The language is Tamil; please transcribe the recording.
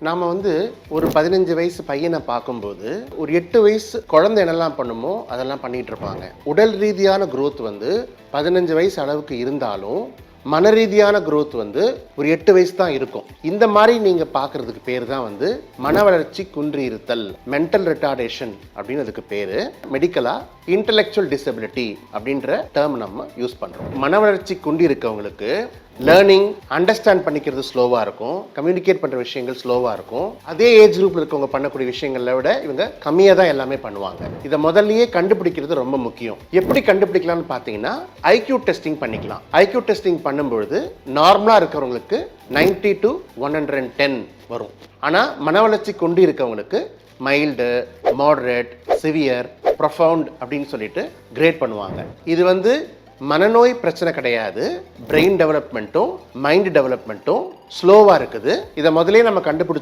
நாம வந்து ஒரு 15 வயசு பையனை பார்க்கும்போது ஒரு 8 வயசு குழந்தை என்னெல்லாம் பண்ணுமோ அதெல்லாம் பண்ணிட்டு இருப்பாங்க. உடல் ரீதியான growth வந்து 15 வயசு அளவுக்கு இருந்தாலும் மன ரீதியான growth வந்து ஒரு 8 வயசு தான் இருக்கும். இந்த மாதிரி நீங்க பார்க்கறதுக்கு பேர் தான் வந்து மன வளர்ச்சி குன்றி இருத்தல், மென்டல் ரிட்டார்டேஷன் அப்படின்னு அதுக்கு பேரு. மெடிக்கலா இன்டெலெக்சுவல் டிசபிலிட்டி அப்படின்ற டேர்ம் நம்ம யூஸ் பண்றோம். மன வளர்ச்சி குன்றி இருக்கவங்களுக்கு லேர்னிங் அண்டர்ஸ்டாண்ட் பண்ணிக்கிறது ஸ்லோவாக இருக்கும், கம்யூனிகேட் பண்ணுற விஷயங்கள் ஸ்லோவாக இருக்கும். அதே ஏஜ் குரூப்பில் இருக்கவங்க பண்ணக்கூடிய விஷயங்களை விட இவங்க கம்மியாக தான் எல்லாமே பண்ணுவாங்க. இதை முதல்லயே கண்டுபிடிக்கிறது ரொம்ப முக்கியம். எப்படி கண்டுபிடிக்கலாம்னு பார்த்தீங்கன்னா ஐக்யூ டெஸ்டிங் பண்ணிக்கலாம். ஐக்யூ டெஸ்டிங் பண்ணும்பொழுது நார்மலாக இருக்கிறவங்களுக்கு 90 to 110 வரும். ஆனால் மன வளர்ச்சி கொண்டு இருக்கவங்களுக்கு மைல்டு, மாடரேட், சிவியர், ப்ரொஃபவுண்ட் அப்படின்னு சொல்லிட்டு கிரேட் பண்ணுவாங்க. இது வந்து மனநோய் பிரச்சனை கிடையாது. பிரெயின் டெவலப்மெண்ட்டும் மைண்ட் டெவலப்மெண்ட்டும் ஸ்லோவாக இருக்குது. இதை முதலே நம்ம கண்டுபிடிச்சோம்